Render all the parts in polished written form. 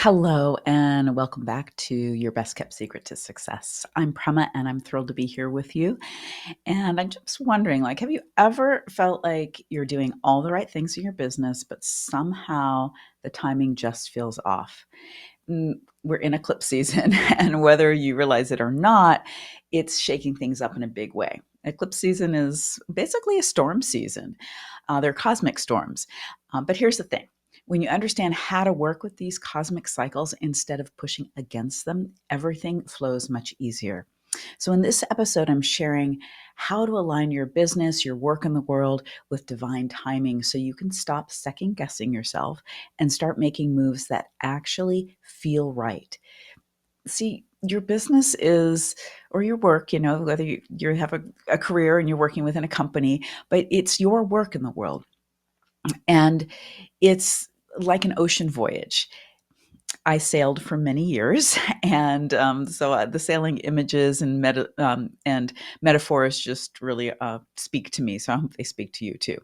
Hello, and welcome back to Your Best Kept Secret to Success. I'm Prema, and I'm thrilled to be here with you. And I'm just wondering, have you ever felt like you're doing all the right things in your business, but somehow the timing just feels off? We're in eclipse season, and whether you realize it or not, it's shaking things up in a big way. Eclipse season is basically a storm season. They're cosmic storms. But here's the thing. When you understand how to work with these cosmic cycles instead of pushing against them, everything flows much easier. So, in this episode, I'm sharing how to align your business, your work in the world with divine timing so you can stop second guessing yourself and start making moves that actually feel right. See, your business is, or your work, whether you have a career and you're working within a company, but it's your work in the world. And it's like an ocean voyage. I sailed for many years, and so the sailing images and and metaphors just really speak to me. So I hope they speak to you too.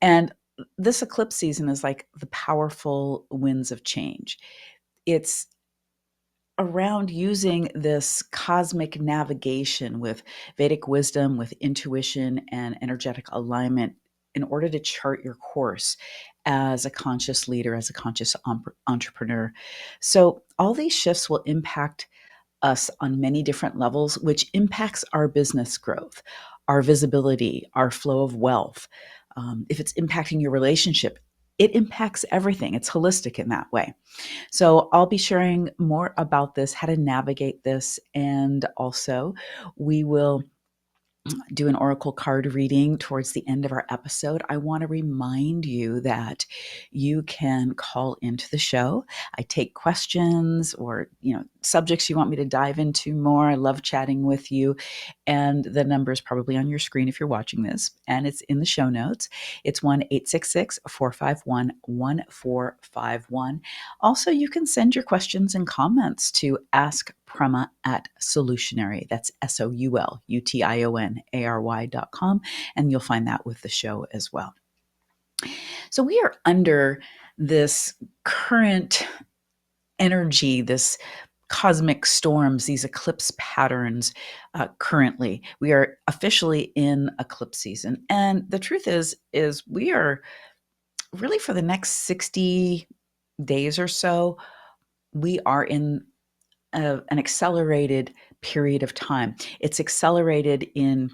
And this eclipse season is like the powerful winds of change. It's around using this cosmic navigation with Vedic wisdom, with intuition and energetic alignment in order to chart your course as a conscious leader, as a conscious entrepreneur. So, all these shifts will impact us on many different levels, which impacts our business growth, our visibility, our flow of wealth. If it's impacting your relationship, it impacts everything. It's holistic in that way. So I'll be sharing more about this, how to navigate this, and also we will do an oracle card reading towards the end of our episode. I want to remind you that you can call into the show. I take questions or, subjects you want me to dive into more. I love chatting with you. And the number is probably on your screen if you're watching this, and it's in the show notes. It's 1-866-451-1451. Also, you can send your questions and comments to Ask Prema at Soulutionary. That's SOULUTIONARY.com. And you'll find that with the show as well. So we are under this current energy, this cosmic storms, these eclipse patterns currently. We are officially in eclipse season. And the truth is we are really for the next 60 days or so, we are in an accelerated period of time. It's accelerated in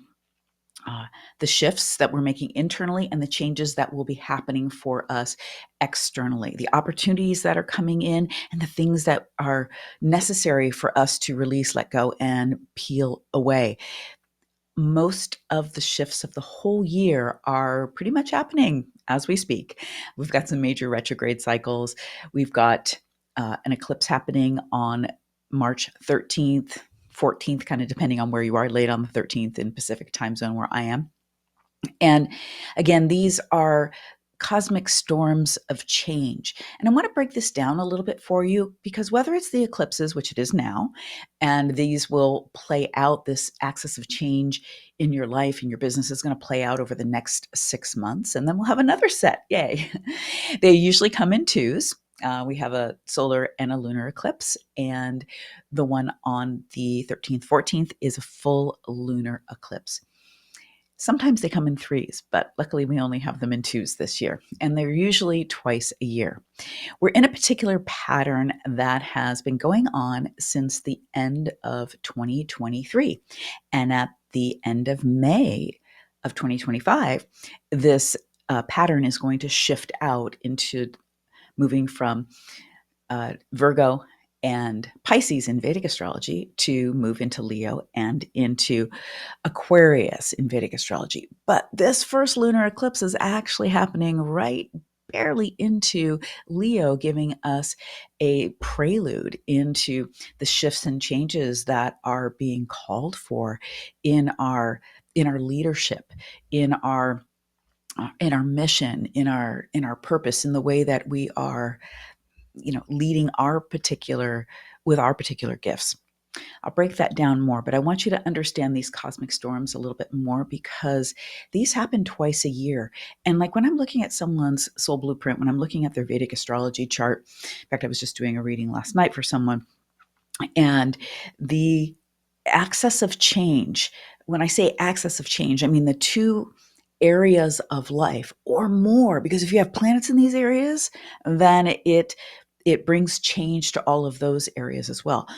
the shifts that we're making internally and the changes that will be happening for us externally, the opportunities that are coming in and the things that are necessary for us to release, let go, and peel away. Most of the shifts of the whole year are pretty much happening as we speak. We've got some major retrograde cycles. We've got an eclipse happening on March 13th, 14th, kind of depending on where you are, late on the 13th in Pacific time zone where I am. And again, these are cosmic storms of change. And I want to break this down a little bit for you because whether it's the eclipses, which it is now, and these will play out, this axis of change in your life and your business is going to play out over the next 6 months. And then we'll have another set. Yay. They usually come in twos. We have a solar and a lunar eclipse, and the one on the 13th, 14th is a full lunar eclipse. Sometimes they come in threes, but luckily we only have them in twos this year, and they're usually twice a year. We're in a particular pattern that has been going on since the end of 2023. And at the end of May of 2025, this pattern is going to shift out into moving from Virgo and Pisces in Vedic astrology to move into Leo and into Aquarius in Vedic astrology. But this first lunar eclipse is actually happening right barely into Leo, giving us a prelude into the shifts and changes that are being called for in our leadership, in our mission, in our purpose, in the way that we are leading with our particular gifts. I'll break that down more, but I want you to understand these cosmic storms a little bit more because these happen twice a year. And like when I'm looking at someone's soul blueprint, when I'm looking at their Vedic astrology chart, in fact, I was just doing a reading last night for someone, and the axis of change, when I say axis of change, I mean the two areas of life or more, because if you have planets in these areas, then it brings change to all of those areas as well.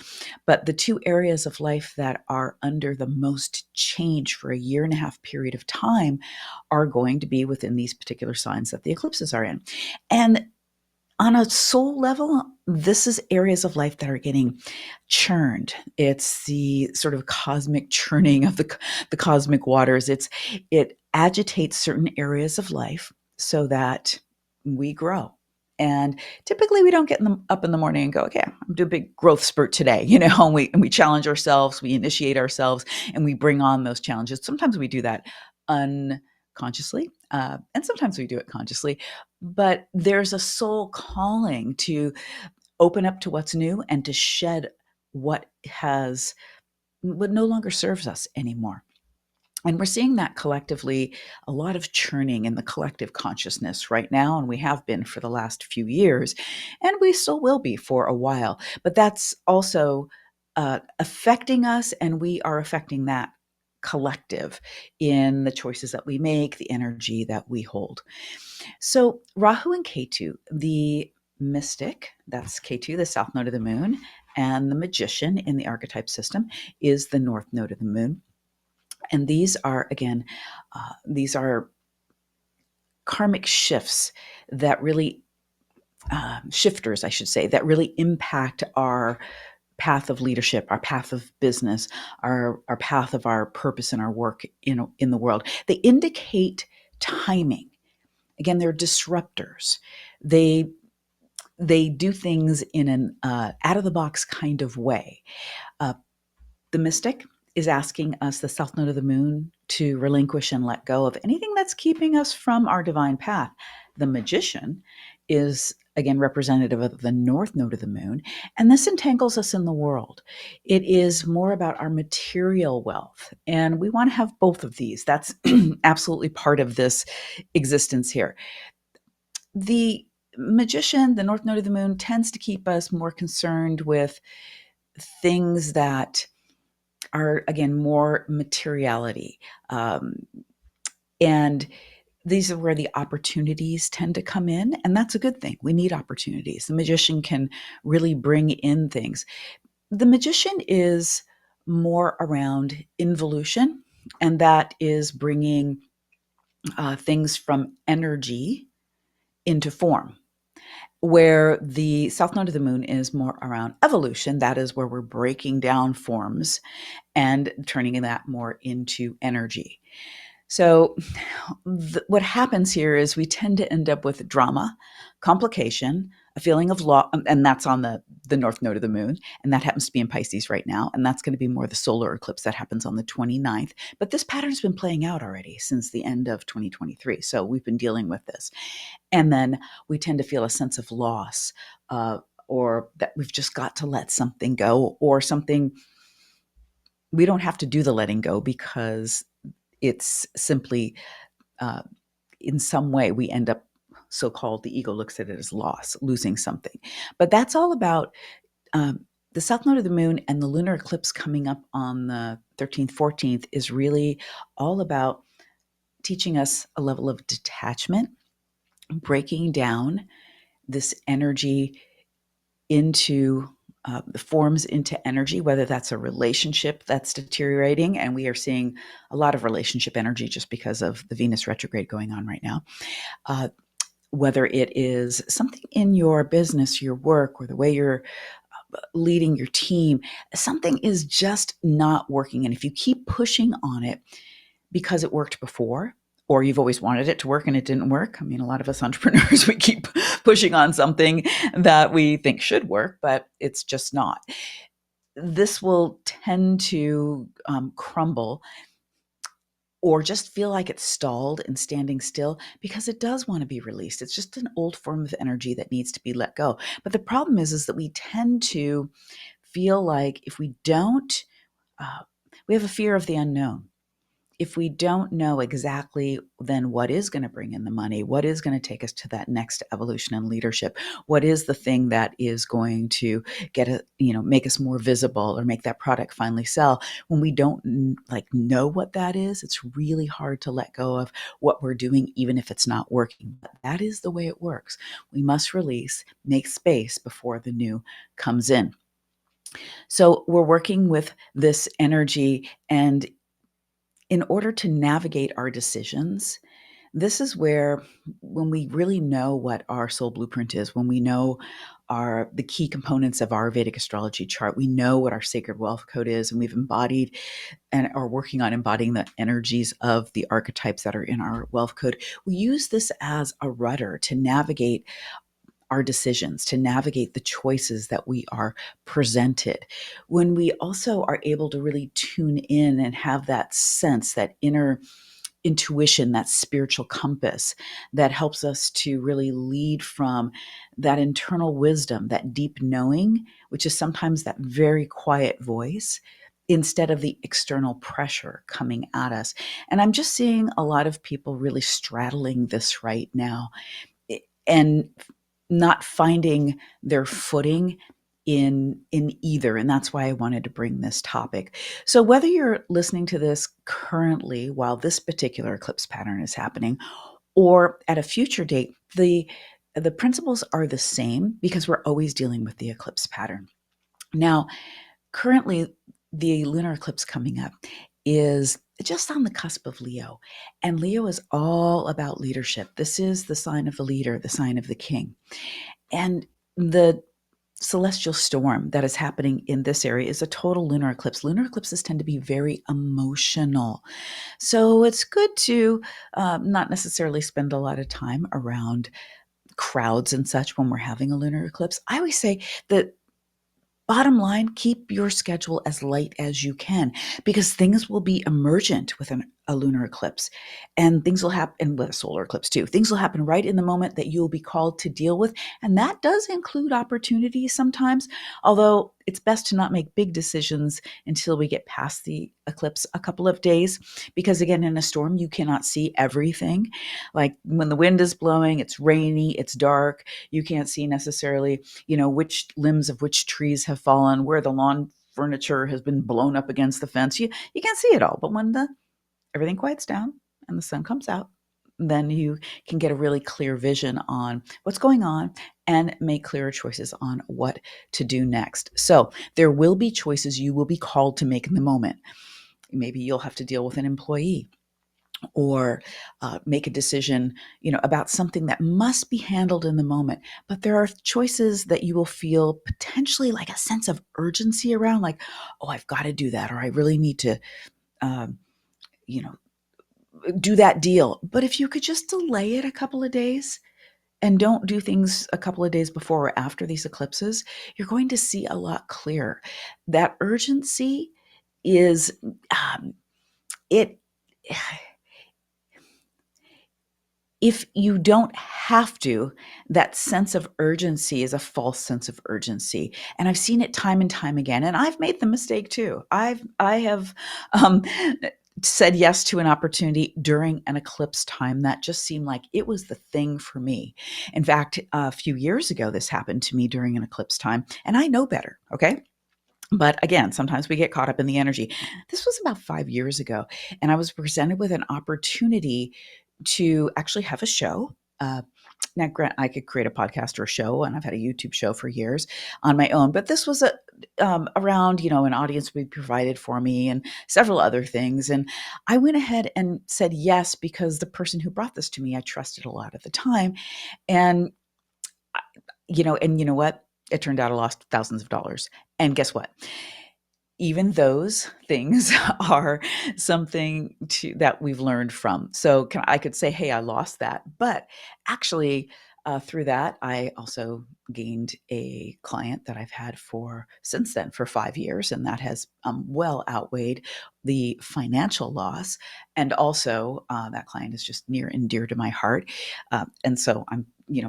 But the two areas of life that are under the most change for a year and a half period of time are going to be within these particular signs that the eclipses are in. And on a soul level, this is areas of life that are getting churned. It's the sort of cosmic churning of the cosmic waters. It agitates certain areas of life so that we grow. And typically we don't get up in the morning and go, okay, I'm doing a big growth spurt today, and we challenge ourselves, we initiate ourselves, and we bring on those challenges. Sometimes we do that unconsciously, and sometimes we do it consciously, but there's a soul calling to open up to what's new and to shed what no longer serves us anymore. And we're seeing that collectively, a lot of churning in the collective consciousness right now, and we have been for the last few years, and we still will be for a while. But that's also affecting us, and we are affecting that collective in the choices that we make, the energy that we hold. So Rahu and Ketu, the mystic, that's Ketu, the south node of the moon, and the magician in the archetype system is the north node of the moon. And these are, again, these are karmic shifts that really, shifters, I should say, that really impact our path of leadership, our path of business, our path of our purpose and our work in the world. They indicate timing. Again, they're disruptors. They do things in an out of the box kind of way. Uh, the mystic is asking us, the south node of the moon, to relinquish and let go of anything that's keeping us from our divine path. The magician is, again, representative of the north node of the moon, and this entangles us in the world. It is more about our material wealth, and we want to have both of these. That's absolutely part of this existence here. The magician, the north node of the moon, tends to keep us more concerned with things that are, again, more materiality. And these are where the opportunities tend to come in, and that's a good thing. We need opportunities. The magician can really bring in things. The magician is more around involution, and that is bringing things from energy into form. Where the south node of the moon is more around evolution, that is where we're breaking down forms and turning that more into energy. So what happens here is we tend to end up with drama, complication, a feeling of loss, and that's on the north node of the moon, and that happens to be in Pisces right now, and that's going to be more the solar eclipse that happens on the 29th. But this pattern's been playing out already since the end of 2023, so we've been dealing with this. And then we tend to feel a sense of loss, or that we've just got to let something go, or something we don't have to do the letting go because it's simply in some way we end up, so-called, the ego looks at it as loss, losing something. But that's all about the south node of the moon, and the lunar eclipse coming up on the 13th, 14th is really all about teaching us a level of detachment, breaking down this energy into the forms into energy, whether that's a relationship that's deteriorating, and we are seeing a lot of relationship energy just because of the Venus retrograde going on right now. Whether it is something in your business, your work, or the way you're leading your team, something is just not working. And if you keep pushing on it because it worked before, or you've always wanted it to work and it didn't work. I mean, a lot of us entrepreneurs, we keep pushing on something that we think should work, but it's just not. This will tend to crumble, or just feel like it's stalled and standing still, because it does want to be released. It's just an old form of energy that needs to be let go. But the problem is that we tend to feel like if we don't, uh, we have a fear of the unknown. If we don't know exactly then what is going to bring in the money, what is going to take us to that next evolution in leadership, what is the thing that is going to make us more visible or make that product finally sell, when we don't know what that is, it's really hard to let go of what we're doing, even if it's not working. But that is the way it works. We must release, make space before the new comes in. So we're working with this energy, and in order to navigate our decisions, this is where, when we really know what our soul blueprint is, when we know the key components of our Vedic astrology chart, we know what our sacred wealth code is, and we've embodied and are working on embodying the energies of the archetypes that are in our wealth code. We use this as a rudder to navigate our decisions, to navigate the choices that we are presented. When we also are able to really tune in and have that sense, that inner intuition, that spiritual compass that helps us to really lead from that internal wisdom, that deep knowing, which is sometimes that very quiet voice, instead of the external pressure coming at us. And I'm just seeing a lot of people really straddling this right now, and not finding their footing in either. And that's why I wanted to bring this topic. So whether you're listening to this currently while this particular eclipse pattern is happening, or at a future date, the principles are the same, because we're always dealing with the eclipse pattern. Now, currently, the lunar eclipse coming up is just on the cusp of Leo, and Leo is all about leadership. This is the sign of the leader, the sign of the king. And the celestial storm that is happening in this area is a total lunar eclipse. Lunar eclipses tend to be very emotional. So it's good to not necessarily spend a lot of time around crowds and such when we're having a lunar eclipse. I always say that, bottom line, keep your schedule as light as you can, because things will be emergent with a lunar eclipse, and things will happen, and with a solar eclipse too. Things will happen right in the moment that you'll be called to deal with. And that does include opportunities sometimes, although it's best to not make big decisions until we get past the eclipse a couple of days, because again, in a storm, you cannot see everything. Like when the wind is blowing, it's rainy, it's dark, you can't see necessarily which limbs of which trees have fallen, where the lawn furniture has been blown up against the fence. You can't see it all. But when everything quiets down and the sun comes out, then you can get a really clear vision on what's going on and make clearer choices on what to do next. So there will be choices you will be called to make in the moment. Maybe you'll have to deal with an employee, or make a decision, about something that must be handled in the moment. But there are choices that you will feel potentially like a sense of urgency around, like, oh, I've got to do that, or I really need to, um, you know, do that deal. But if you could just delay it a couple of days and don't do things a couple of days before or after these eclipses, you're going to see a lot clearer. That urgency is, it if you don't have to, that sense of urgency is a false sense of urgency. And I've seen it time and time again. And I've made the mistake too. I have um, said yes to an opportunity during an eclipse time that just seemed like it was the thing for me. In fact, a few years ago, this happened to me during an eclipse time, and I know better. Okay. But again, sometimes we get caught up in the energy. This was about 5 years ago, and I was presented with an opportunity to actually have a show. Now, grant I could create a podcast or a show, and I've had a YouTube show for years on my own. But this was around, an audience would be provided for me, and several other things. And I went ahead and said yes, because the person who brought this to me, I trusted a lot at the time. And and you know what? It turned out I lost thousands of dollars. And guess what? Even those things are something that we've learned from. So I could say, hey, I lost that. But actually, through that, I also gained a client that I've had since then for 5 years. And that has well outweighed the financial loss. And also, that client is just near and dear to my heart. And so I'm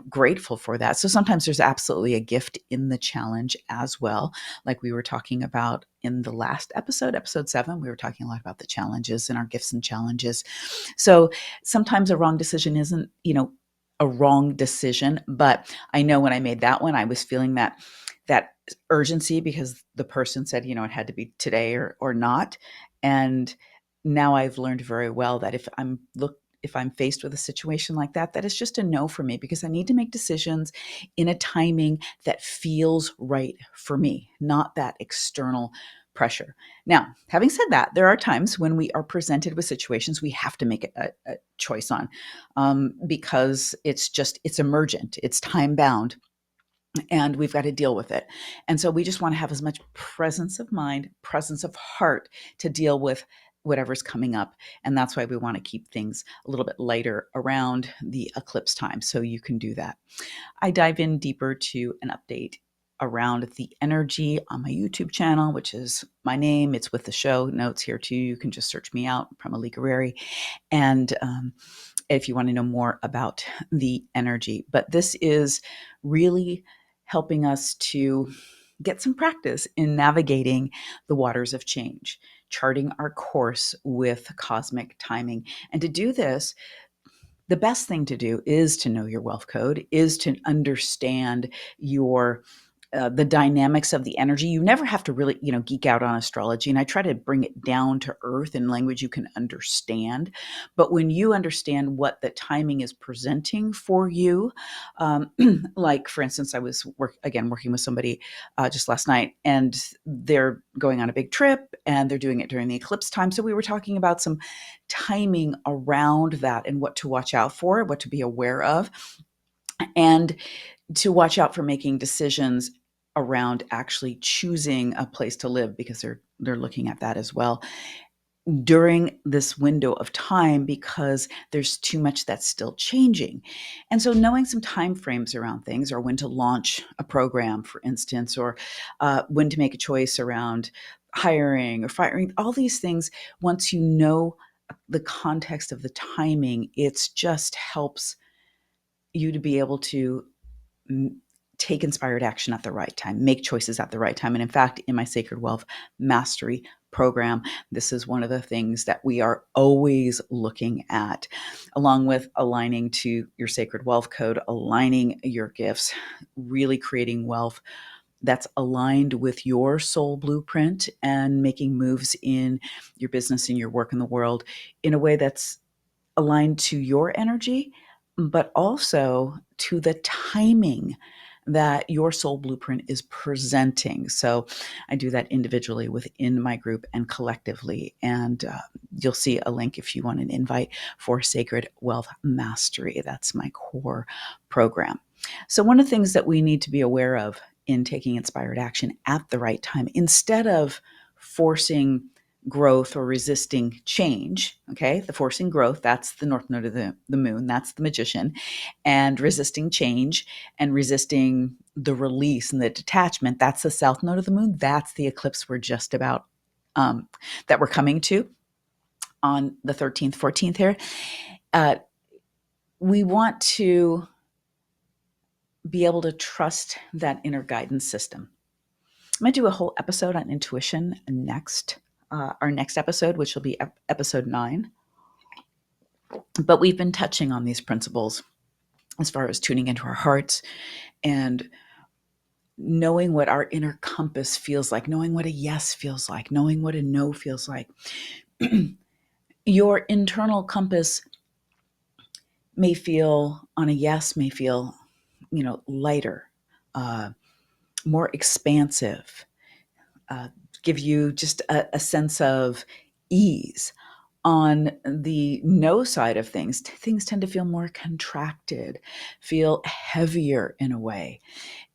grateful for that. So sometimes there's absolutely a gift in the challenge as well. Like we were talking about in the last episode 7, we were talking a lot about the challenges and our gifts and challenges. So sometimes a wrong decision isn't, a wrong decision, but I know when I made that one, I was feeling that urgency because the person said, it had to be today or not. And now I've learned very well that if I'm faced with a situation like that, that is just a no for me because I need to make decisions in a timing that feels right for me, not that external pressure. Now, having said that, there are times when we are presented with situations we have to make a choice on because it's emergent, it's time bound, and we've got to deal with it. And so we just want to have as much presence of mind, presence of heart to deal with whatever's coming up. And that's why we want to keep things a little bit lighter around the eclipse time. So you can do that. I dive in deeper to an update around the energy on my YouTube channel, which is my name. It's with the show notes here too. You can just search me out, Prema Gurreri. And if you want to know more about the energy. But this is really helping us to get some practice in navigating the waters of change, charting our course with cosmic timing. And to do this, the best thing to do is to know your wealth code, is to understand your the dynamics of the energy. You never have to really, geek out on astrology. And I try to bring it down to earth in language you can understand. But when you understand what the timing is presenting for you, like for instance, I was working with somebody just last night, and they're going on a big trip, and they're doing it during the eclipse time. So we were talking about some timing around that and what to watch out for, what to be aware of, and to watch out for making decisions around actually choosing a place to live, because they're looking at that as well during this window of time, because there's too much that's still changing. And so knowing some time frames around things, or when to launch a program, for instance, or when to make a choice around hiring or firing, all these things, once you know the context of the timing, it just helps you to be able to take inspired action at the right time, make choices at the right time. And in fact, in my Sacred Wealth Mastery program, this is one of the things that we are always looking at, along with aligning to your sacred wealth code, aligning your gifts, really creating wealth that's aligned with your soul blueprint, and making moves in your business and your work in the world in a way that's aligned to your energy, but also to the timing that your soul blueprint is presenting. So I do that individually within my group and collectively. And you'll see a link if you want an invite for Sacred Wealth Mastery. That's my core program. So one of the things that we need to be aware of in taking inspired action at the right time, instead of forcing growth or resisting change, okay? The forcing growth, that's the north node of the moon, that's the magician, and resisting change and resisting the release and the detachment, that's the south node of the moon, that's the eclipse we're just about, that we're coming to on the 13th, 14th here. We want to be able to trust that inner guidance system. I'm going to do a whole episode on intuition next. Our next episode, which will be episode 9. But we've been touching on these principles as far as tuning into our hearts and knowing what our inner compass feels like, knowing what a yes feels like, knowing what a no feels like. Your internal compass may feel, on a yes, may feel, lighter, more expansive, give you just a sense of ease. On the no side of things, things tend to feel more contracted, feel heavier in a way.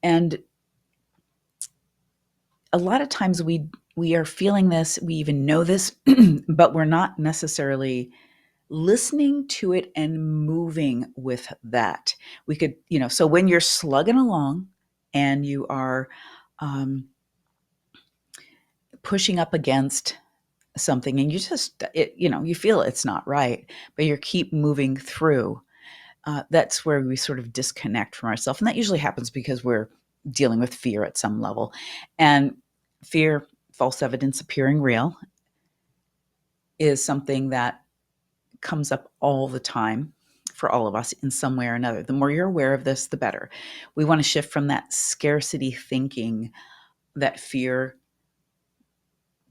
And a lot of times we are feeling this, we even know this, but we're not necessarily listening to it and moving with that. We could, so when you're slugging along and you are pushing up against something and you just, you feel it's not right, but you keep moving through. that's where we sort of disconnect from ourselves. And that usually happens because we're dealing with fear at some level. And fear, false evidence appearing real, is something that comes up all the time for all of us in some way or another. The more you're aware of this, the better. We want to shift from that scarcity thinking that fear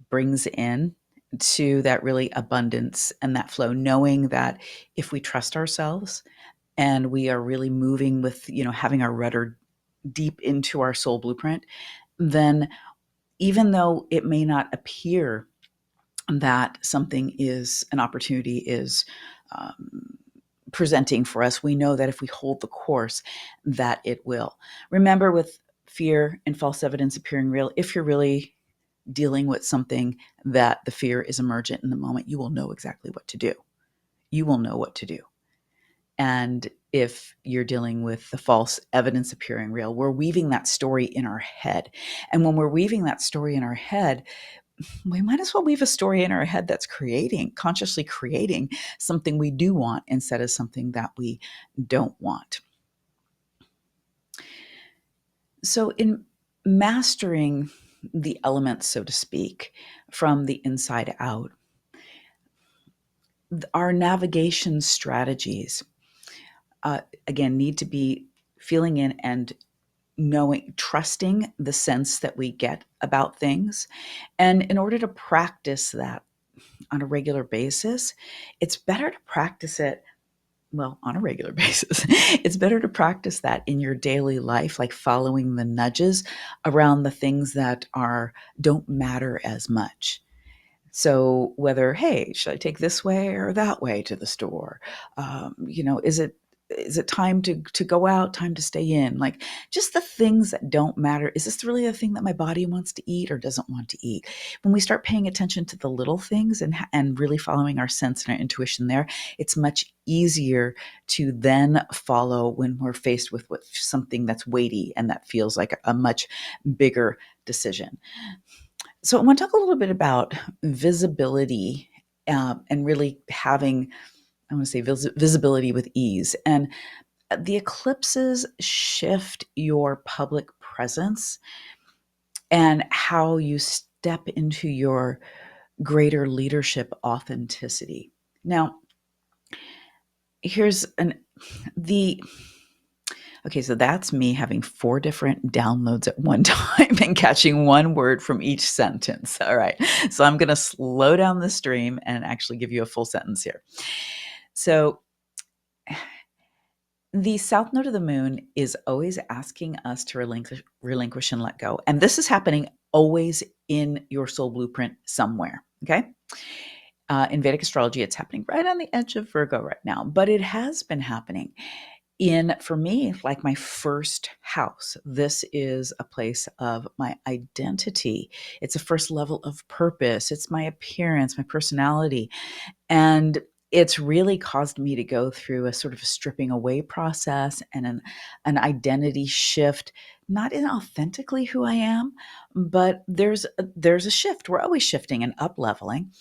brings in to that really abundance and that flow, knowing that if we trust ourselves and we are really moving with, having our rudder deep into our soul blueprint, then even though it may not appear that something is an opportunity is presenting for us, we know that if we hold the course, that it will. Remember, with fear and false evidence appearing real, if you're really dealing with something that the fear is emergent in the moment, you will know exactly what to do. You will know what to do. And if you're dealing with the false evidence appearing real, we're weaving that story in our head. And when we're weaving that story in our head, we might as well weave a story in our head that's consciously creating something we do want instead of something that we don't want. So in mastering the elements, so to speak, from the inside out, our navigation strategies, again, need to be feeling in and trusting the sense that we get about things. And in order to practice that on a regular basis, it's better to practice it, well, on a regular basis. It's better to practice that in your daily life, like following the nudges around the things that don't matter as much. So whether, hey, should I take this way or that way to the store? Is it time to go out, time to stay in? Like, just the things that don't matter. Is this really the thing that my body wants to eat or doesn't want to eat? When we start paying attention to the little things and really following our sense and our intuition there, it's much easier to then follow when we're faced with something that's weighty and that feels like a much bigger decision. So I want to talk a little bit about visibility, and really having, I want to say, visibility with ease. And the eclipses shift your public presence and how you step into your greater leadership authenticity. Now, here's the okay, so that's me having 4 different downloads at one time and catching one word from each sentence. All right. So I'm going to slow down the stream and actually give you a full sentence here. So the south node of the moon is always asking us to relinquish and let go. And this is happening always in your soul blueprint somewhere. Okay. In Vedic astrology, it's happening right on the edge of Virgo right now, but it has been happening for me, like my first house. This is a place of my identity. It's a first level of purpose. It's my appearance, my personality. And it's really caused me to go through a sort of a stripping away process and an identity shift, not in authentically who I am, but there's a shift. We're always shifting and up leveling.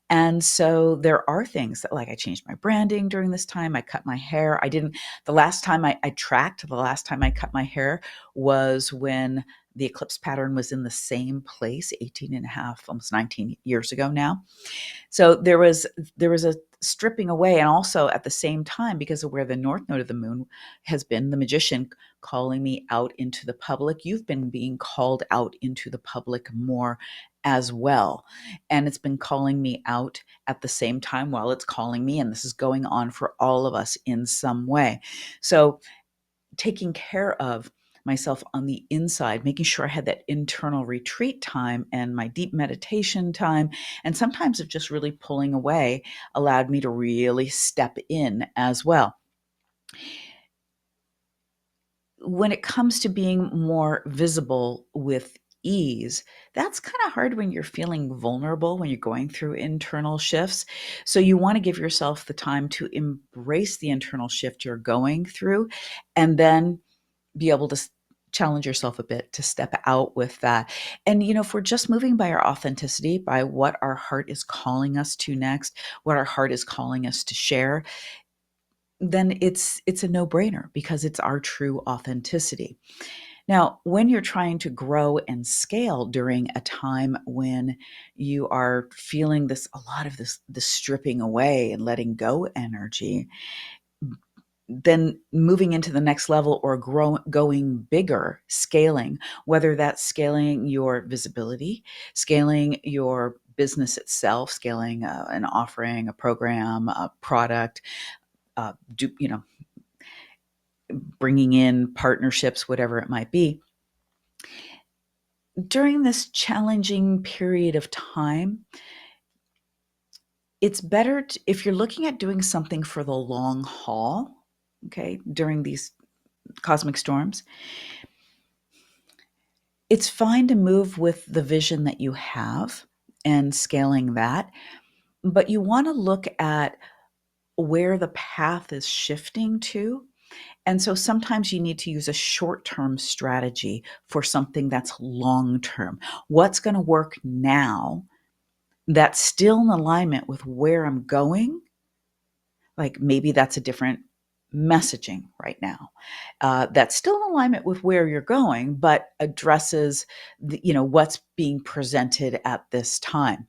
And so there are things that, like, I changed my branding during this time. I cut my hair. The last time I tracked, the last time I cut my hair was when the eclipse pattern was in the same place 18 and a half, almost 19 years ago now. So there was a stripping away, and also at the same time, because of where the north node of the moon has been, the magician calling me out into the public. You've been being called out into the public more as well. And it's been calling me out at the same time while it's calling me. And this is going on for all of us in some way. So taking care of myself on the inside, making sure I had that internal retreat time and my deep meditation time, and sometimes of just really pulling away allowed me to really step in as well. When it comes to being more visible with ease, that's kind of hard when you're feeling vulnerable, when you're going through internal shifts. So you want to give yourself the time to embrace the internal shift you're going through, and then be able to challenge yourself a bit to step out with that. And, if we're just moving by our authenticity, by what our heart is calling us to next, what our heart is calling us to share, then it's a no-brainer because it's our true authenticity. Now, when you're trying to grow and scale during a time when you are feeling a lot of this stripping away and letting go energy, then moving into the next level or going bigger, scaling, whether that's scaling your visibility, scaling your business itself, scaling an offering, a program, a product, bringing in partnerships, whatever it might be. During this challenging period of time, it's better if you're looking at doing something for the long haul, okay, during these cosmic storms, it's fine to move with the vision that you have and scaling that, but you want to look at where the path is shifting to. And so sometimes you need to use a short-term strategy for something that's long-term. What's going to work now that's still in alignment with where I'm going? Like maybe that's a different messaging right now that's still in alignment with where you're going, but addresses what's being presented at this time.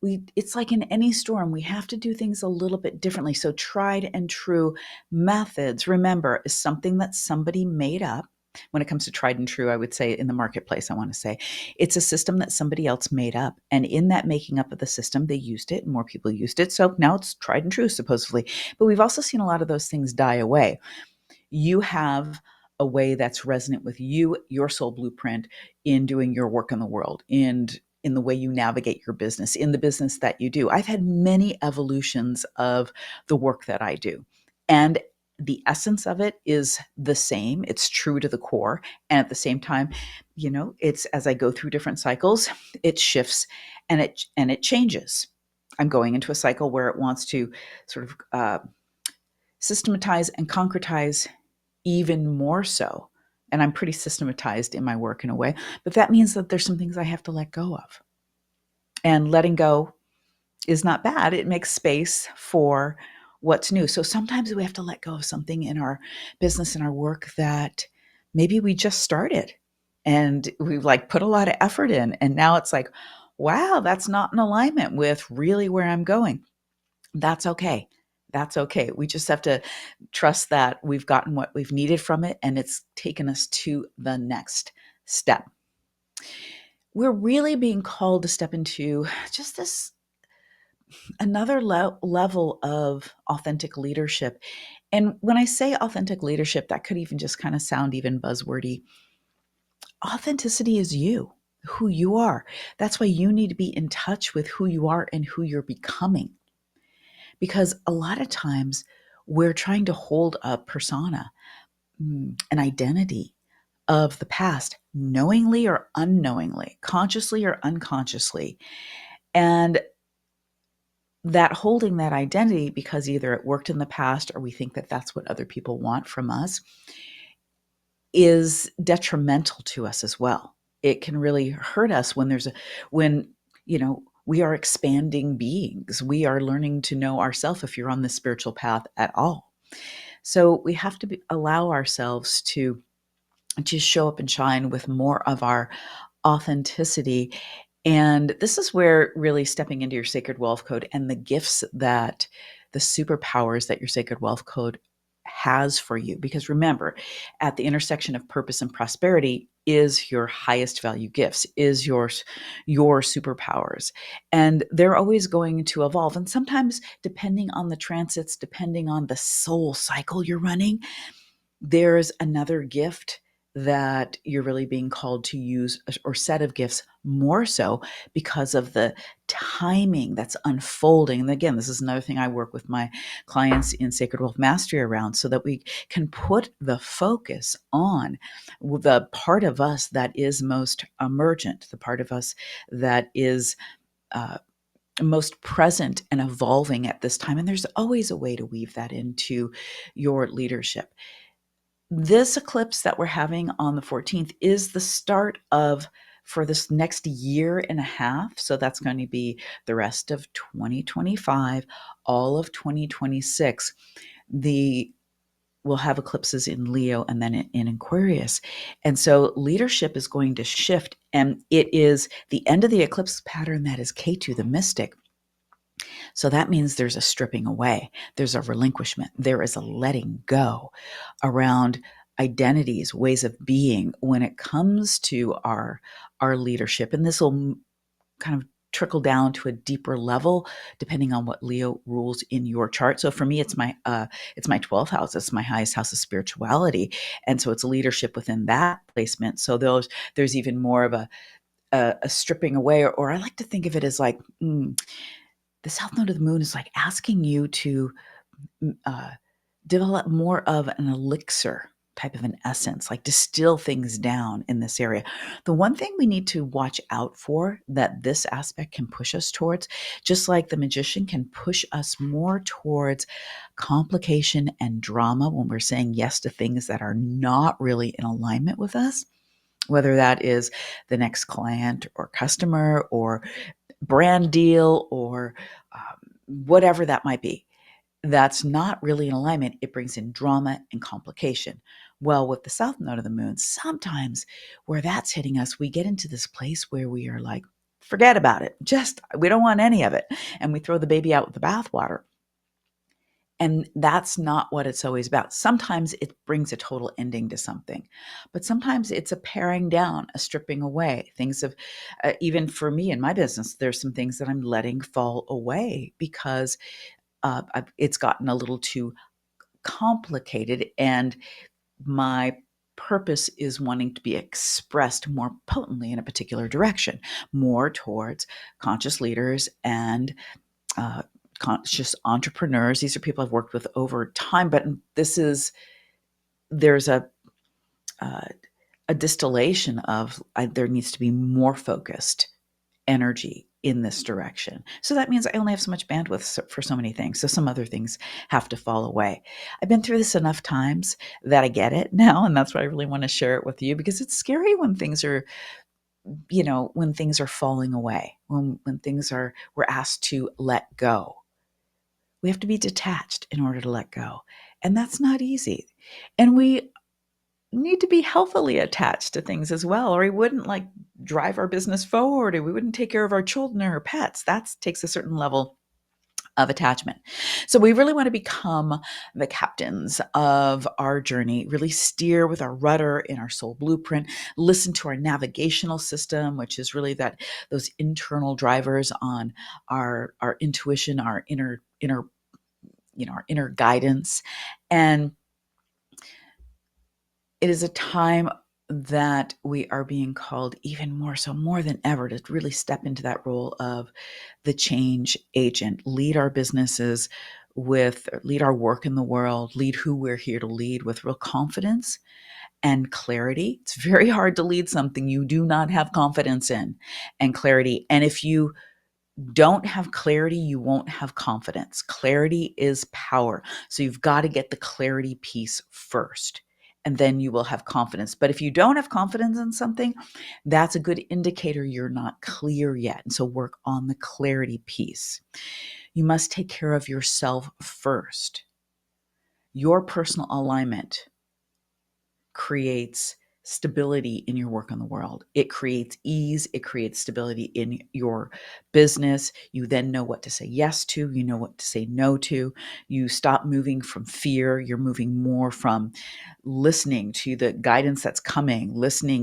It's like in any storm, we have to do things a little bit differently. So tried and true methods, remember, is something that somebody made up. When it comes to tried and true, I would say in the marketplace, I want to say it's a system that somebody else made up. And in that making up of the system, they used it and more people used it. So now it's tried and true, supposedly. But we've also seen a lot of those things die away. You have a way that's resonant with you, your soul blueprint in doing your work in the world, and in the way you navigate your business, in the business that you do. I've had many evolutions of the work that I do. And the essence of it is the same. It's true to the core. And at the same time, it's as I go through different cycles, it shifts and it changes. I'm going into a cycle where it wants to sort of systematize and concretize even more so. And I'm pretty systematized in my work in a way, but that means that there's some things I have to let go of. And letting go is not bad. It makes space for what's new. So sometimes we have to let go of something in our business and our work that maybe we just started and we've like put a lot of effort in. And now it's like, wow, that's not in alignment with really where I'm going. That's okay. That's okay. We just have to trust that we've gotten what we've needed from it and it's taken us to the next step. We're really being called to step into just this another level of authentic leadership. And when I say authentic leadership, that could even just kind of sound even buzzwordy. Authenticity is you, who you are. That's why you need to be in touch with who you are and who you're becoming. Because a lot of times we're trying to hold a persona, an identity of the past, knowingly or unknowingly, consciously or unconsciously. And that holding that identity because either it worked in the past or we think that that's what other people want from us is detrimental to us as well. It can really hurt us when we are expanding beings. We are learning to know ourselves if you're on the spiritual path at all. So we have to allow ourselves to show up and shine with more of our authenticity. And this is where really stepping into your sacred wealth code and the gifts that the superpowers that your sacred wealth code has for you. Because remember, at the intersection of purpose and prosperity is your highest value gifts, is your superpowers. And they're always going to evolve. And sometimes, depending on the transits, depending on the soul cycle you're running, there's another gift that you're really being called to use, or set of gifts more so because of the timing that's unfolding. And again, this is another thing I work with my clients in Sacred Wealth Mastery around, so that we can put the focus on the part of us that is most emergent, the part of us that is most present and evolving at this time. And there's always a way to weave that into your leadership. This eclipse that we're having on the 14th is the start of, for this next year and a half. So that's going to be the rest of 2025, all of 2026. the we'll have eclipses in Leo and then in Aquarius. And so leadership is going to shift. And it is the end of the eclipse pattern that is Ketu, the mystic. So that means there's a stripping away, there's a relinquishment, there is a letting go around identities, ways of being when it comes to our leadership. And this will kind of trickle down to a deeper level depending on what Leo rules in your chart. So for me, it's my 12th house. It's my highest house of spirituality, and so it's leadership within that placement. So there's even more of a stripping away, or I like to think of it as like the south node of the moon is like asking you to uh, develop more of an elixir type of an essence, like distill things down in this area. The one thing we need to watch out for that this aspect can push us towards, just like the magician can push us more towards complication and drama when we're saying yes to things that are not really in alignment with us, whether that is the next client or customer or brand deal or whatever that might be, that's not really in alignment. It brings in drama and complication. Well, with the south node of the moon, sometimes where that's hitting us, we get into this place where we are like, forget about it. Just, we don't want any of it. And we throw the baby out with the bathwater. And that's not what it's always about. Sometimes it brings a total ending to something, but sometimes it's a paring down, a stripping away. Things of, even for me in my business, there's some things that I'm letting fall away because it's gotten a little too complicated, and my purpose is wanting to be expressed more potently in a particular direction, more towards conscious leaders and uh, conscious entrepreneurs. These are people I've worked with over time, but there's uh, a distillation of there needs to be more focused energy in this direction. So that means I only have so much bandwidth for so many things. So some other things have to fall away. I've been through this enough times that I get it now. And that's why I really want to share it with you, because it's scary when things are, when things are falling away, when things are, we're asked to let go. We have to be detached in order to let go. And that's not easy. And we need to be healthily attached to things as well, or we wouldn't like drive our business forward, or we wouldn't take care of our children or our pets. That takes a certain level of attachment. So we really want to become the captains of our journey, really steer with our rudder in our soul blueprint, listen to our navigational system, which is really those internal drivers on our intuition, our inner our inner guidance. And it is a time that we are being called even more so, more than ever, to really step into that role of the change agent, lead our businesses lead our work in the world, lead who we're here to lead with real confidence and clarity. It's very hard to lead something you do not have confidence in and clarity. And if you don't have clarity, you won't have confidence. Clarity is power. So you've got to get the clarity piece first, and then you will have confidence. But if you don't have confidence in something, that's a good indicator you're not clear yet. And so work on the clarity piece. You must take care of yourself first. Your personal alignment creates stability in your work in the world. It creates ease. It creates stability in your business. You then know what to say yes to. You know what to say no to. You stop moving from fear. You're moving more from listening to the guidance that's coming,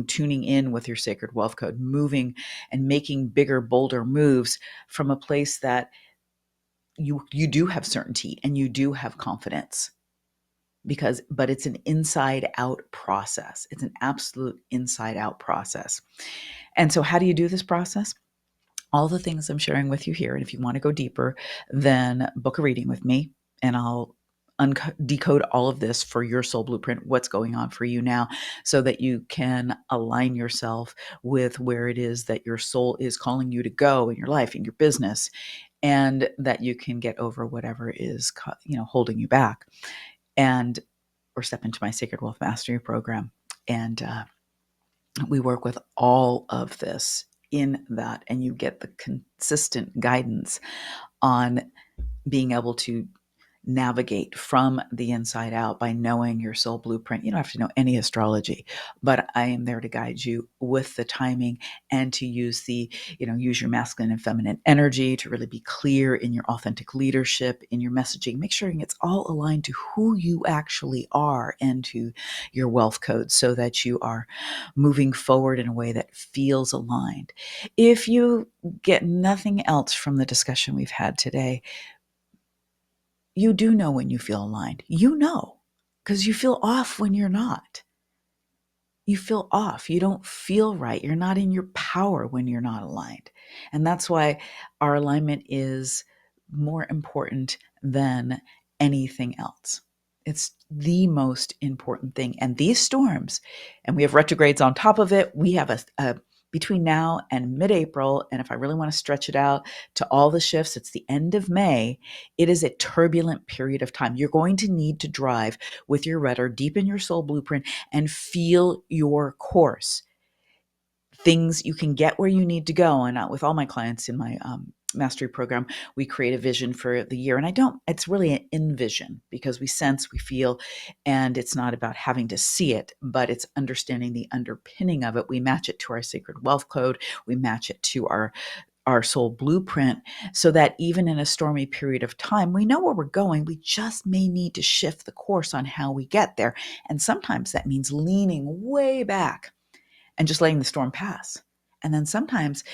tuning in with your sacred wealth code, moving and making bigger, bolder moves from a place that you do have certainty and you do have confidence. But it's an inside out process. It's an absolute inside out process. And so how do you do this process? All the things I'm sharing with you here. And if you want to go deeper, then book a reading with me and I'll decode all of this for your soul blueprint, what's going on for you now, so that you can align yourself with where it is that your soul is calling you to go in your life, in your business, and that you can get over whatever is, holding you back. And or step into my Sacred Wealth Mastery program. And we work with all of this in that, and you get the consistent guidance on being able to navigate from the inside out by knowing your soul blueprint. You don't have to know any astrology, but I am there to guide you with the timing and to use use your masculine and feminine energy to really be clear in your authentic leadership, in your messaging. Make sure it's all aligned to who you actually are and to your wealth code so that you are moving forward in a way that feels aligned. If you get nothing else from the discussion we've had today, you do know when you feel aligned. You know, because you feel off when you're not. You feel off. You don't feel right. You're not in your power when you're not aligned. And that's why our alignment is more important than anything else. It's the most important thing. And these storms, and we have retrogrades on top of it, we have a between now and mid-April, and if I really want to stretch it out to all the shifts, it's the end of May. It is a turbulent period of time. You're going to need to drive with your rudder deep in your soul blueprint and feel your course. Things you can get where you need to go. And with all my clients in my mastery program, we create a vision for the year. And it's really an in-vision because we sense, we feel, and it's not about having to see it, but it's understanding the underpinning of it. We match it to our sacred wealth code. We match it to our soul blueprint so that even in a stormy period of time, we know where we're going. We just may need to shift the course on how we get there. And sometimes that means leaning way back and just letting the storm pass. And then sometimes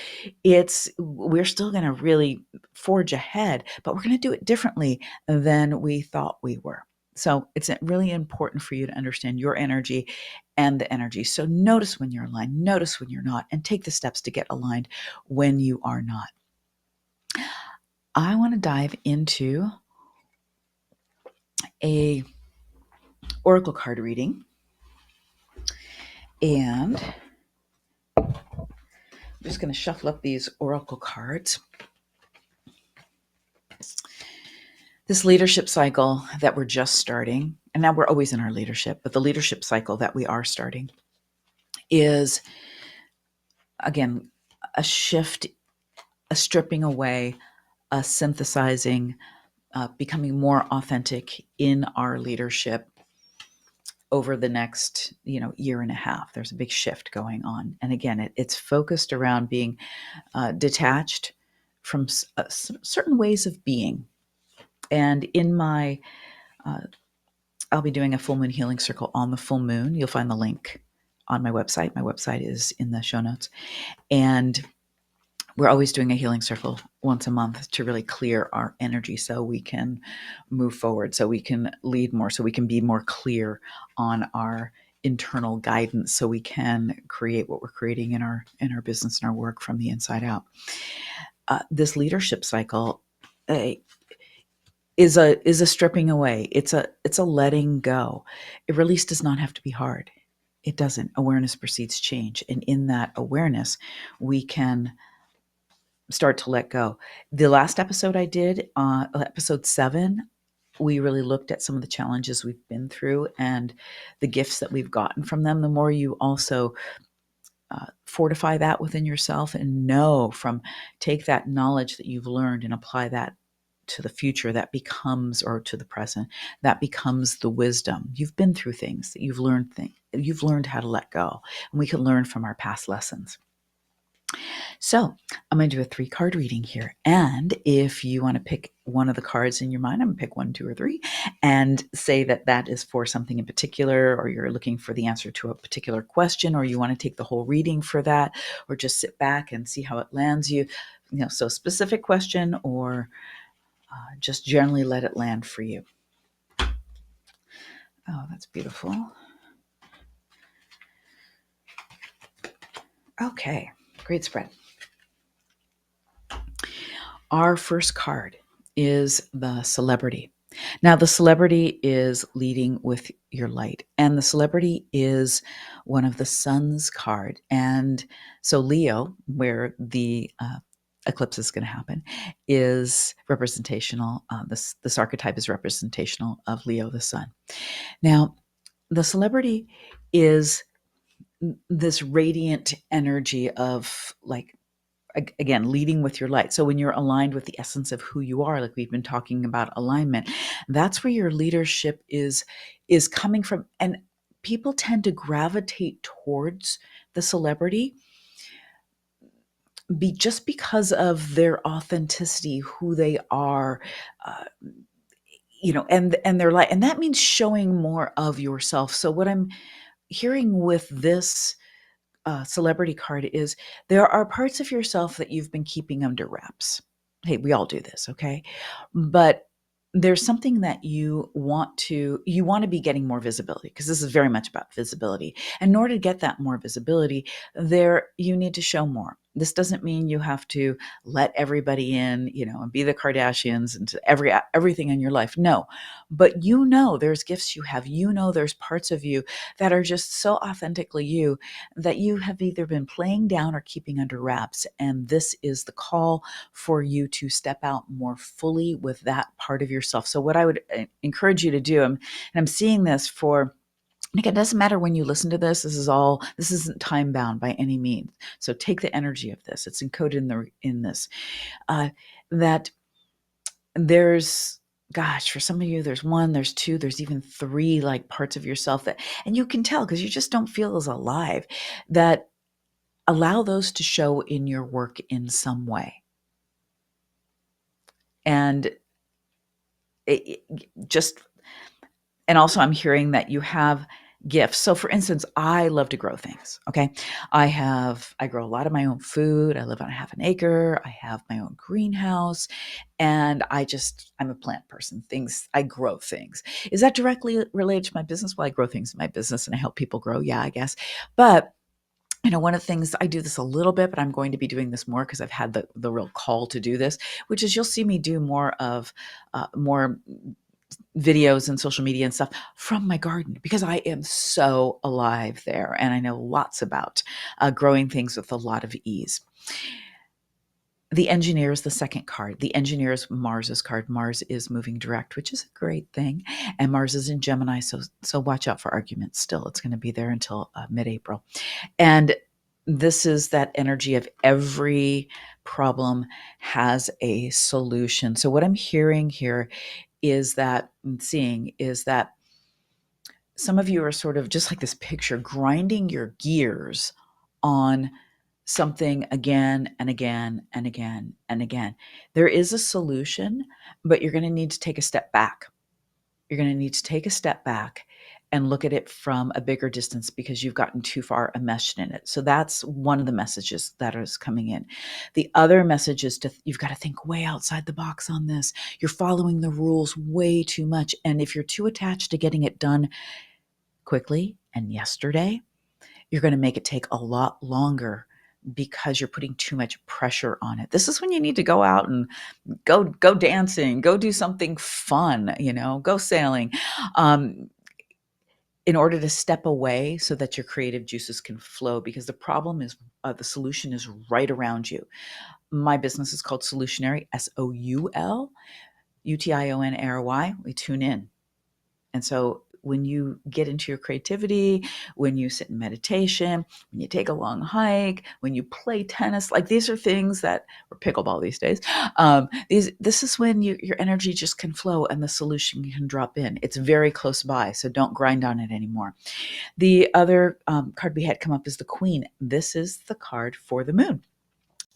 we're still going to really forge ahead, but we're going to do it differently than we thought we were. So it's really important for you to understand your energy and the energy. So notice when you're aligned, notice when you're not, and take the steps to get aligned when you are not. I want to dive into a oracle card reading. And I'm just going to shuffle up these oracle cards. This leadership cycle that we're just starting, and now we're always in our leadership, but the leadership cycle that we are starting is, again, a shift, a stripping away, a synthesizing, becoming more authentic in our leadership over the next year and a half. There's a big shift going on. And again, it's focused around being detached from certain ways of being. And in my I'll be doing a full moon healing circle on the full moon. You'll find the link on my website. My website is in the show notes. And we're always doing a healing circle once a month to really clear our energy so we can move forward, so we can lead more, so we can be more clear on our internal guidance, so we can create what we're creating in our business and our work from the inside out. This leadership cycle is a stripping away. It's a letting go. It release does not have to be hard. It doesn't. Awareness precedes change. And in that awareness, we can start to let go. The last episode I did, episode 7, we really looked at some of the challenges we've been through and the gifts that we've gotten from them. The more you also fortify that within yourself and take that knowledge that you've learned and apply that to the future, that becomes, or to the present, that becomes the wisdom. You've been through things that you've learned how to let go, and we can learn from our past lessons. So I'm going to do a 3-card reading here. And if you want to pick one of the cards in your mind, I'm going to pick 1, 2, or 3 and say that is for something in particular, or you're looking for the answer to a particular question, or you want to take the whole reading for that, or just sit back and see how it lands you. So specific question, or just generally let it land for you. Oh, that's beautiful. Okay, great spread. Our first card is the Celebrity. Now, the Celebrity is leading with your light, and the Celebrity is one of the Sun's card. And so Leo, where the eclipse is going to happen, is representational. This archetype is representational of Leo, the Sun. Now, the Celebrity is this radiant energy of like again, leading with your light. So when you're aligned with the essence of who you are, like we've been talking about alignment, that's where your leadership is coming from. And people tend to gravitate towards the celebrity just because of their authenticity, who they are, uh, and their light. And that means showing more of yourself. So what I'm hearing with this celebrity card is there are parts of yourself that you've been keeping under wraps. Hey, we all do this, okay? But there's something that you want to be getting more visibility, because this is very much about visibility. And in order to get that more visibility, there you need to show more. This doesn't mean you have to let everybody in, and be the Kardashians and to everything in your life. No. But there's gifts you have. There's parts of you that are just so authentically you that you have either been playing down or keeping under wraps. And this is the call for you to step out more fully with that part of yourself. So what I would encourage you to do, and I'm seeing this for, again, it doesn't matter when you listen to this. This isn't time bound by any means. So take the energy of this. It's encoded in this, that there's, gosh, for some of you, there's one, there's two, there's even three, like, parts of yourself and you can tell because you just don't feel as alive, that allow those to show in your work in some way. And it just, and also I'm hearing that you have gifts. So for instance, I love to grow things. Okay. I grow a lot of my own food. I live on half an acre. I have my own greenhouse, and I'm a plant person. I grow things. Is that directly related to my business? Well, I grow things in my business and I help people grow. Yeah, I guess. But one of the things, I do this a little bit, but I'm going to be doing this more because I've had the real call to do this, which is you'll see me do more videos and social media and stuff from my garden, because I am so alive there. And I know lots about growing things with a lot of ease. The engineer is the second card. The engineer is Mars's card. Mars is moving direct, which is a great thing. And Mars is in Gemini. So watch out for arguments still. It's going to be there until mid-April. And this is that energy of every problem has a solution. So what I'm hearing here is that, and seeing, is that some of you are sort of just like this picture, grinding your gears on something again and again and again and again. There is a solution, but you're going to need to take a step back. You're going to need to take a step back and look at it from a bigger distance because you've gotten too far enmeshed in it. So that's one of the messages that is coming in. The other message is you've got to think way outside the box on this. You're following the rules way too much. And if you're too attached to getting it done quickly and yesterday, you're going to make it take a lot longer because you're putting too much pressure on it. This is when you need to go out and go dancing, go do something fun, go sailing, in order to step away so that your creative juices can flow, because the problem is the solution is right around you. My business is called Soulutionary, Soulutionary. We tune in. And so when you get into your creativity, when you sit in meditation, when you take a long hike, when you play tennis, like, these are things that, or pickleball these days, this is when your energy just can flow and the solution can drop in. It's very close by, so don't grind on it anymore. The other card we had come up is the Queen. This is the card for the moon.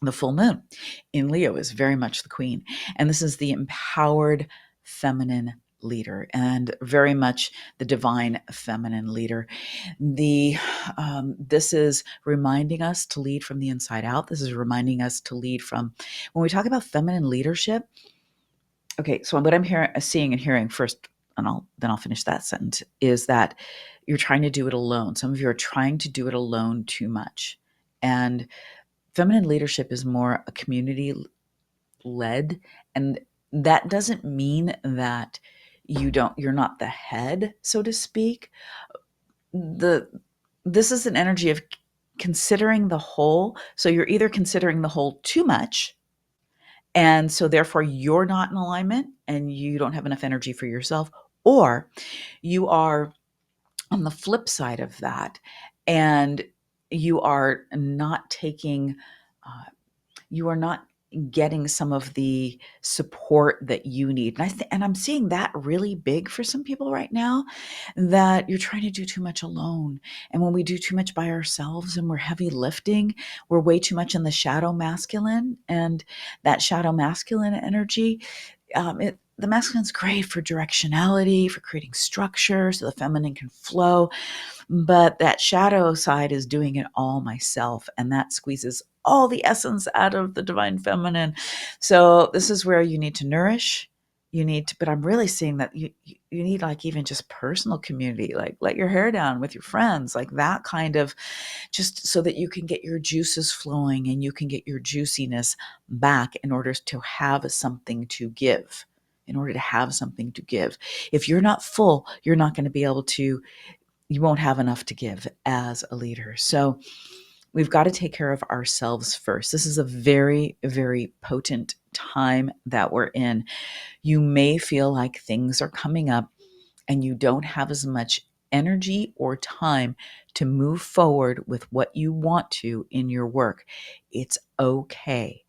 The full moon in Leo is very much the Queen. And this is the empowered feminine leader, and very much the divine feminine leader. This is reminding us to lead from the inside out. This is reminding us to lead from, when we talk about feminine leadership. Okay, so what I'm seeing and hearing first, and I'll finish that sentence, is that you're trying to do it alone. Some of you are trying to do it alone too much. And feminine leadership is more a community led, and that doesn't mean that you're not the head, so to speak. This is an energy of considering the whole. So you're either considering the whole too much, and so therefore you're not in alignment and you don't have enough energy for yourself, or you are on the flip side of that and you are not taking you are not getting some of the support that you need. And I'm seeing that really big for some people right now, that you're trying to do too much alone. And when we do too much by ourselves and we're heavy lifting, we're way too much in the shadow masculine. And that shadow masculine energy, the masculine's great for directionality, for creating structure so the feminine can flow. But that shadow side is doing it all myself, and that squeezes all the essence out of the divine feminine. So this is where you need to nourish. You need to, but I'm really seeing that you need like even just personal community, like let your hair down with your friends, like that kind of, just so that you can get your juices flowing and you can get your juiciness back in order to have something to give. In order to have something to give. If you're not full, you're not going to be able to, you won't have enough to give as a leader. So we've got to take care of ourselves first. This is a very, very potent time that we're in. You may feel like things are coming up and you don't have as much energy or time to move forward with what you want to in your work. It's okay.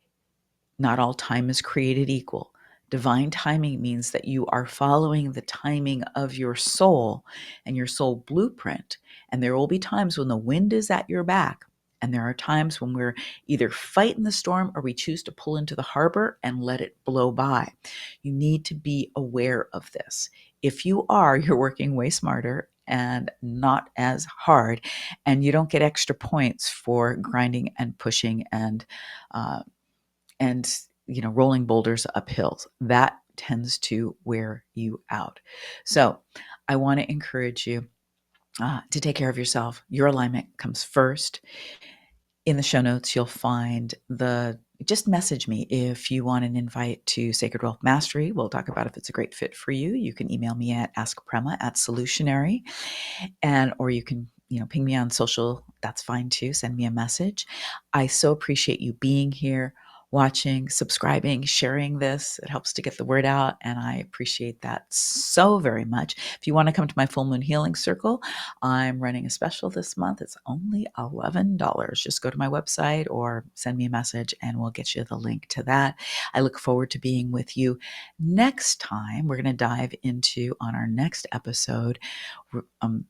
Not all time is created equal. Divine timing means that you are following the timing of your soul and your soul blueprint. And there will be times when the wind is at your back. And there are times when we're either fighting the storm or we choose to pull into the harbor and let it blow by. You need to be aware of this. If you are, you're working way smarter and not as hard, and you don't get extra points for grinding and pushing uh, and rolling boulders up hills. That tends to wear you out. So I want to encourage you to take care of yourself. Your alignment comes first. In the show notes, you'll find just message me if you want an invite to Sacred Wealth Mastery. We'll talk about if it's a great fit for you. You can email me at askprema@Soulutionary, or you can ping me on social. That's fine too. Send me a message. I so appreciate you being here, watching, subscribing, sharing this. It helps to get the word out, and I appreciate that so very much. If you want to come to my full moon healing circle, I'm running a special this month. It's only $11. Just go to my website or send me a message and we'll get you the link to that. I look forward to being with you next time. We're going to dive into, on our next episode,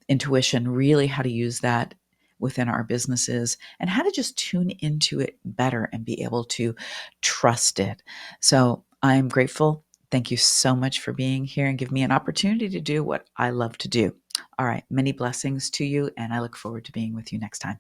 intuition, really how to use that within our businesses and how to just tune into it better and be able to trust it. So I'm grateful. Thank you so much for being here and give me an opportunity to do what I love to do. All right. Many blessings to you, and I look forward to being with you next time.